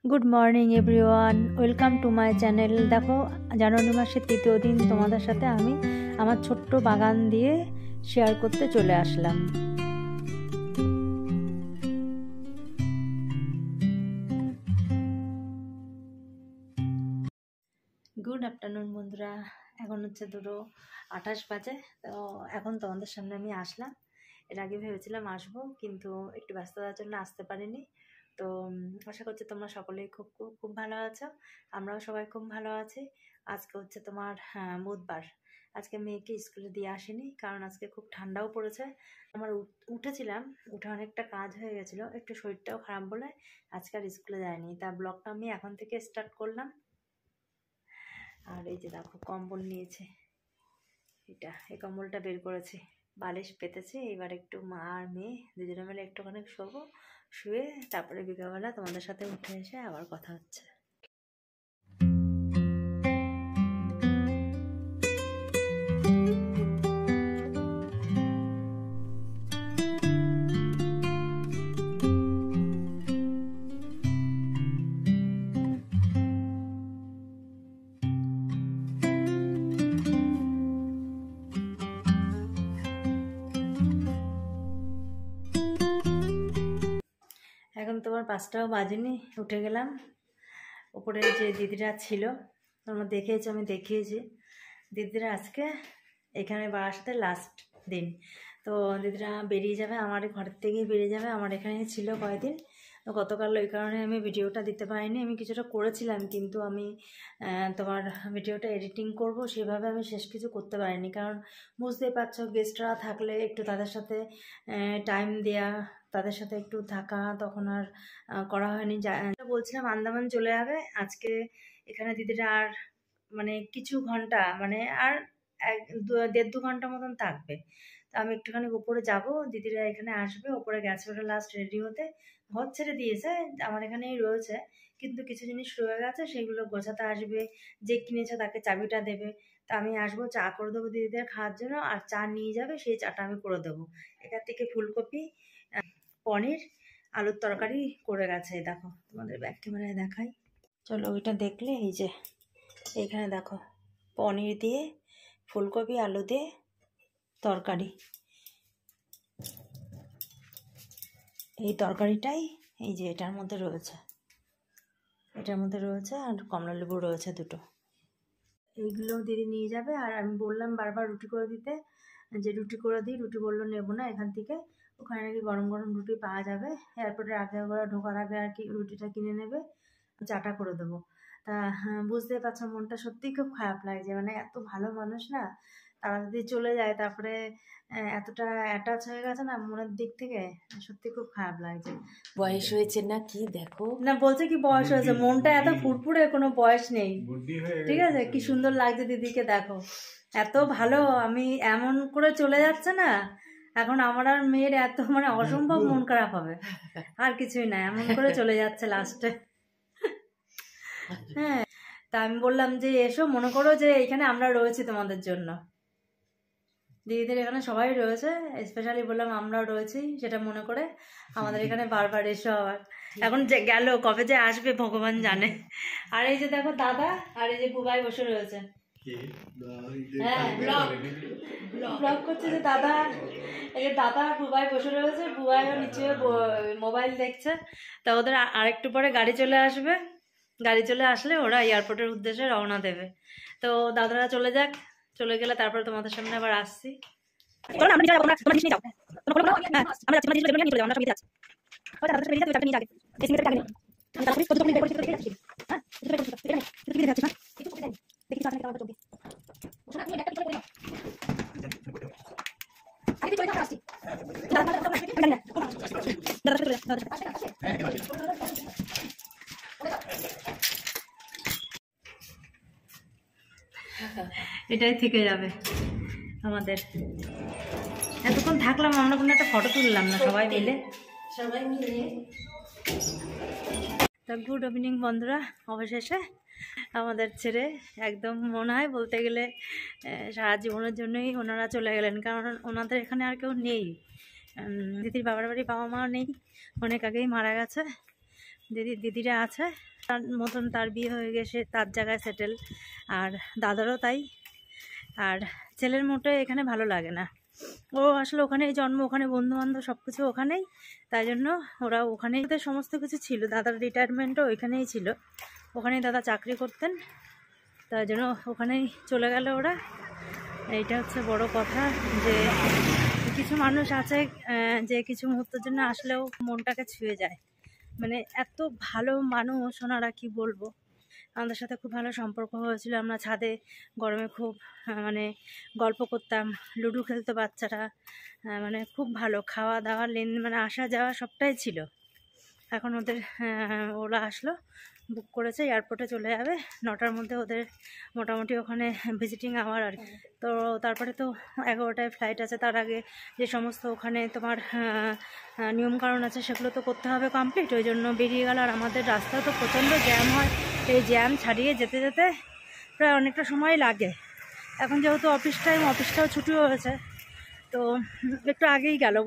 Good morning everyone, welcome to my channel. দেখো, জানুয়ারি মাসের ৩য় দিন তোমাদের সাথে আমি আমার ছোট্ট বাগান দিয়ে শেয়ার করতে চলে আসলাম। গুড আফটারনুন বন্ধুরা, এখন হচ্ছে 2:28 বাজে। তো এখন তোমাদের সামনে আমি আসলাম। এর আগে ভেবেছিলাম আসবো, কিন্তু একটু ব্যস্ততার জন্য আসতে পারিনি। তো আশা করছি তোমরা সকলেই খুব খুব খুব ভালো আছো। আমরাও সবাই খুব ভালো আছি। আজকে হচ্ছে তোমার বুধবার। আজকে মেয়েকে স্কুলে দিয়ে আসিনি, কারণ আজকে খুব ঠান্ডাও পড়েছে। আমার উঠেছিলাম, উঠে অনেকটা কাজ হয়ে গেছিলো, একটু শরীরটাও খারাপ বলে আজকে আর স্কুলে যায়নি। তার ব্লগটা আমি এখন থেকে স্টার্ট করলাম। আর এই যে দেখো, কম্বল নিয়েছে, এই কম্বলটা বের করেছি, বালিশ পেতেছি। এবার একটু মা আর মেয়ে দুজনে মিলে একটুখানি শোবো, শুয়ে তারপরে বিকালবেলা তোমাদের সাথে উঠে এসে আবার কথা হচ্ছে। এখন তোমার 5টাও বাজেনি, উঠে গেলাম। উপরে যে দিদিরা ছিল, তোমরা দেখেছো, আমি দেখিয়েছি। দিদিরা আজকে এখানে বাসাতে লাস্ট দিন। তো দিদিরা বেরিয়ে যাবে, আমার ঘরের থেকেই বেরিয়ে যাবে। আমার এখানে ছিল কয়েকদিন, তো গতকাল ওই কারণে আমি ভিডিওটা দিতে পারিনি। আমি কিছুটা করেছিলাম, কিন্তু আমি তোমার ভিডিওটা এডিটিং করব সেভাবে আমি শেষ কিছু করতে পারিনি। কারণ বুঝতেই পারছো, গেস্টরা থাকলে একটু তাদের সাথে টাইম দেয়া, তাদের সাথে একটু থাকা, তখন আর করা হয়নি। বলছিলাম আন্দামান চলে যাবে আজকে। এখানে দিদিরা আর মানে কিছু ঘন্টা, মানে আর 1-1.5-2 ঘন্টা মতন থাকবে। তো আমি একটুখানি উপরে যাব, দিদিরা এখানে আসবে। উপরে গেছে ওরা লাস্ট রেডি হতে, ঘর ছেড়ে দিয়েছে, আমার এখানেই রয়েছে। কিন্তু কিছু জিনিস রয়ে গেছে, সেগুলো গোছাতে আসবে। যে কিনেছে তাকে চাবিটা দেবে। তা আমি আসবো, চা করে দেবো দিদিদের খাওয়ার জন্য, আর চা নিয়ে যাবে, সেই চাটা আমি করে দেবো। এখান থেকে ফুলকপি, পনির, আলুর তরকারি করে গেছে। দেখো, তোমাদের ব্যাক ক্যামেরায় দেখাই, চলো ওইটা দেখলে। এই যে এইখানে দেখো, পনির দিয়ে ফুলকপি আলু দিয়ে তরকারি। এই তরকারিটাই এই যে এটার মধ্যে রয়েছে, আর কমলা লেবু রয়েছে 2টো। এইগুলো দিদি নিয়ে যাবে। আর আমি বললাম বারবার রুটি করে দিতে, যে রুটি করে দিই। রুটি বললো নেবো না এখান থেকে, ওখানে নাকি গরম গরম রুটি পাওয়া যাবে। এয়ারপোর্টের আগে ওরা ঢোকার আগে আর কি রুটিটা কিনে নেবে, চাটা করে দেবো। তা বুঝতেই পারছো, মনটা সত্যিই খুব খারাপ লাগছে। মানে এত ভালো মানুষ না, তারা যদি চলে যায়, তারপরে এতটা অ্যাটাচ হয়ে গেছে না মনের দিক থেকে, সত্যি খুব খারাপ লাগছে। বয়স হয়েছে না কি দেখো না, বলছে কি বয়স হয়েছে, মনটা এত ফুরফুরে, কোনো বয়স নেই। ঠিক আছে, কি সুন্দর লাগছে দিদিকে, দেখো এত ভালো। আমি এমন করে চলে যাচ্ছে না, এখন আমার আর মেয়ের এত মানে অসম্ভব মন খারাপ হবে, আর কিছুই না। এমন করে চলে যাচ্ছে লাস্টে। হ্যাঁ, তা আমি বললাম যে এসো, মনে করো যে এখানে আমরা রয়েছি তোমাদের জন্য। দিদিদের এখানে সবাই রয়েছে, স্পেশালি বললাম আমরাও রয়েছি, সেটা মনে করে আমাদের এখানে বারবার এসো। আবার এখন যে গেল, কবে যে আসবে ভগবান জানে। আর এই যে দেখো দাদা, আর এই যে বুবাই বসে রয়েছে। হ্যাঁ, ব্লগ করছে যে দাদা। এই যে দাদা বুবাই বসে রয়েছে, বুবাইও নিচে মোবাইল দেখছে। তা ওদের আরেকটু পরে গাড়ি চলে আসবে। গাড়ি চলে আসলে ওরা এয়ারপোর্টের উদ্দেশ্যে রওনা দেবে। তো দাদারা চলে যাক, চলে গেলে তারপরে তোমাদের সামনে আবার আসছি। এটাই থেকে যাবে আমাদের। এতক্ষণ থাকলাম আমরা, কোনো একটা ফটো তুললাম না সবাই মিলে। তা গুড ইভিনিং বন্ধুরা, অবশেষে আমাদের ছেড়ে একদম মনে হয় বলতে গেলে সারা জীবনের জন্যই ওনারা চলে গেলেন। কারণ ওনাদের এখানে আর কেউ নেই। দিদির বাবার বাড়ি বাবা মাও নেই, অনেক আগেই মারা গেছে। দিদিরা আছে, তার মতন তার বিয়ে হয়ে গেছে, তার জায়গায় সেটেল, আর দাদারও তাই। আর ছেলের মোটে এখানে ভালো লাগে না, ও আসলে ওখানেই জন্ম, ওখানে বন্ধুবান্ধব সব কিছু ওখানেই, তাই জন্য ওরা ওখানেই, ওদের সমস্ত কিছু ছিল। দাদার রিটায়ারমেন্টও ওইখানেই ছিল, ওখানেই দাদা চাকরি করতেন, তাই জন্য ওখানেই চলে গেল ওরা। এইটা হচ্ছে বড় কথা, যে কিছু মানুষ আছে যে কিছু মুহূর্তের জন্য আসলেও মনটাকে ছুঁয়ে যায়। মানে এত ভালো মানুষ ওনারা, কি বলবো। আমাদের সাথে খুব ভালো সম্পর্ক হয়েছিল, আমরা ছাদে গরমে খুব মানে গল্প করতাম, লুডো খেলতো বাচ্চারা, মানে খুব ভালো খাওয়া দাওয়া মানে আসা যাওয়া সবটাই ছিল। এখন ওদের ওরা আসলো, বুক করেছে, এয়ারপোর্টে চলে যাবে 9টার মধ্যে, ওদের মোটামুটি ওখানে ভিজিটিং আওয়ার আর কি। তো তারপরে তো 11টায় ফ্লাইট আছে, তার আগে যে সমস্ত ওখানে তোমার নিয়মকানুন আছে সেগুলো তো করতে হবে কমপ্লিট, ওই জন্য বেরিয়ে গেল। আর আমাদের রাস্তা তো প্রচণ্ড জ্যাম হয়, এই জ্যাম ছাড়িয়ে যেতে যেতে প্রায় অনেকটা সময় লাগে। এখন যেহেতু অফিস টাইম, অফিসটাও ছুটি হয়েছে, তো একটু আগেই গেল।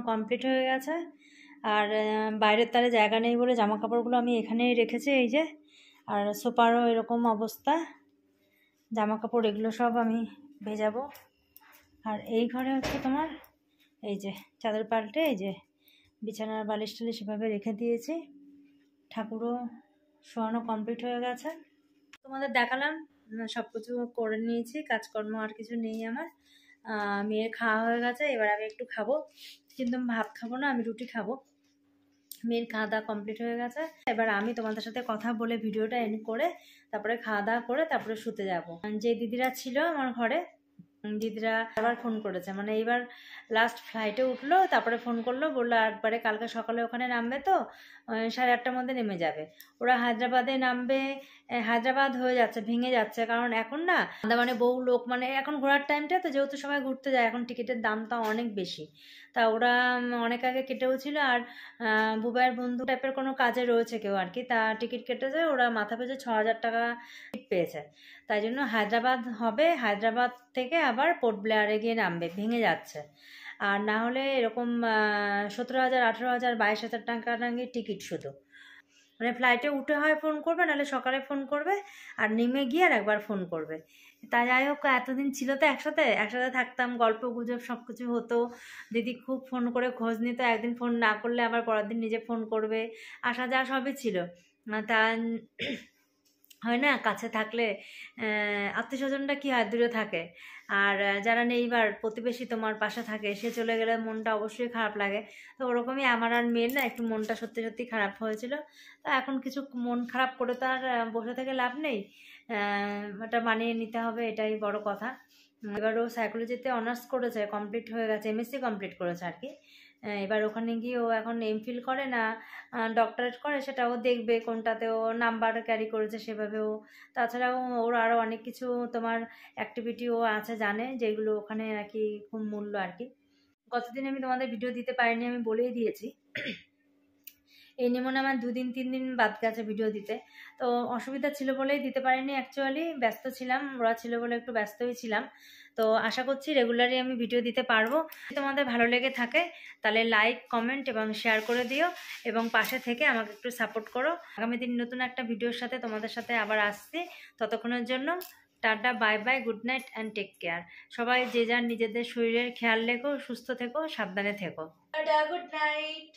কমপ্লিট হয়ে গেছে। আর বাইরের তারে জায়গা নেই বলে জামা কাপড়গুলো আমি এখানেই রেখেছি, এই যে। আর সোফারও এরকম অবস্থা, জামা কাপড় এগুলো সব আমি ভেজাবো। আর এই ঘরে হচ্ছে তোমার এই যে চাদর পাল্টে এই যে বিছানার বালিশ টালিশ সেভাবে রেখে দিয়েছি। ঠাকুরও শোয়ানো কমপ্লিট হয়ে গেছে। তোমাদের দেখালাম, সব কিছু করে নিয়েছি, কাজকর্ম আর কিছু নেই আমার। মেয়ের খাওয়া হয়ে গেছে, এবার আমি একটু খাবো, কিন্তু আমি ভাত খাবো না, আমি রুটি খাবো। মেয়ের খাওয়া দাওয়া কমপ্লিট হয়ে গেছে, এবার আমি তোমাদের সাথে কথা বলে ভিডিওটা এন্ড করে তারপরে খাওয়া দাওয়া করে তারপরে শুতে যাব। যে দিদিরা ছিল আমার ঘরে, দিদিরা আবার ফোন করেছে, মানে এইবার লাস্ট ফ্লাইটে উঠলো, তারপরে ফোন করলো, বললো একবারে কালকে সকালে ওখানে নামবে, তো 8:30টার মধ্যে নেমে যাবে। ওরা হায়দ্রাবাদে নামবে, হায়দ্রাবাদ হয়ে যাচ্ছে, ভেঙে যাচ্ছে, কারণ এখন না মানে বহু লোক, মানে এখন ঘোরার টাইমটা তো, যেহেতু সবাই ঘুরতে যায়, এখন টিকিটের দামটা অনেক বেশি। তা ওরা অনেক আগে কেটেও ছিল, আর বুবাইয়ের বন্ধু টাইপের কোনো কাজে রয়েছে কেউ আর কি, তা টিকিট কেটেছে, ওরা মাথা পেয়েছে 6,000 টাকা পেয়েছে। তাই জন্য হায়দ্রাবাদ হবে, হায়দ্রাবাদ থেকে আবার পোর্ট ব্লেয়ারে গিয়ে নামবে, ভেঙে যাচ্ছে। আর না হলে এরকম 17,000, 18,000, 22,000 টাকা নাকি টিকিট শুধু, মানে ফ্লাইটে উঠে হয় ফোন করবে, নাহলে সকালে ফোন করবে, আর নেমে গিয়ে আর একবার ফোন করবে। তা যাই হোক, এতদিন ছিল তো একসাথে একসাথে থাকতাম, গল্প গুজব সব কিছু হতো, দিদি খুব ফোন করে খোঁজ নিত, একদিন ফোন না করলে আবার পরের দিন নিজে ফোন করবে, আসা যাওয়া সবই ছিল। তা হয় না, কাছে থাকলে আত্মীয় স্বজনটা কি হয়, দূরে থাকে, আর যারা নেইবার প্রতিবেশী তোমার পাশে থাকে, সে চলে গেলে মনটা অবশ্যই খারাপ লাগে। তো ওরকমই আমার আর মেয়ের না একটু মনটা সত্যি সত্যি খারাপ হয়েছিল। তা এখন কিছু মন খারাপ করে তো আর বসে থেকে লাভ নেই, ওটা মানিয়ে নিতে হবে, এটাই বড় কথা। এবার ও সাইকোলজিতে অনার্স করেছে, কমপ্লিট হয়ে গেছে, এমএসসি কমপ্লিট করেছে আর কি। এবার ওখানে গিয়ে ও এখন এমফিল করে না ডক্টরেট করে, সেটা ও দেখবে কোনটাতে ও নাম্বার ক্যারি করেছে সেভাবেও। তাছাড়াও ওর আরও অনেক কিছু তোমার অ্যাক্টিভিটি ও আছে, জানে, যেগুলো ওখানে আর কি খুব মূল্য আর কি। গতদিন আমি তোমাদের ভিডিও দিতে পারিনি, আমি বলেই দিয়েছি। এই নিয়ে মনে আমার 2-3 দিন বাদ গেছে ভিডিও দিতে, তো অসুবিধা ছিল বলেই দিতে পারিনি, অ্যাকচুয়ালি ব্যস্ত ছিলাম, ওরা ছিল বলে একটু ব্যস্তই ছিলাম। তো আশা করছি রেগুলারই আমি ভিডিও দিতে পারবো। তোমাদের ভালো লেগে থাকে তাহলে লাইক, কমেন্ট এবং শেয়ার করে দিও, এবং পাশে থেকে আমাকে একটু সাপোর্ট করো। আগামী দিন নতুন একটা ভিডিওর সাথে তোমাদের সাথে আবার আসছি, ততক্ষণের জন্য tata, bye bye, good night and take care. সবাই যে যার নিজেদের শরীরের খেয়াল রেখো, সুস্থ থেকো, সাবধানে থেকো। Tata, good night.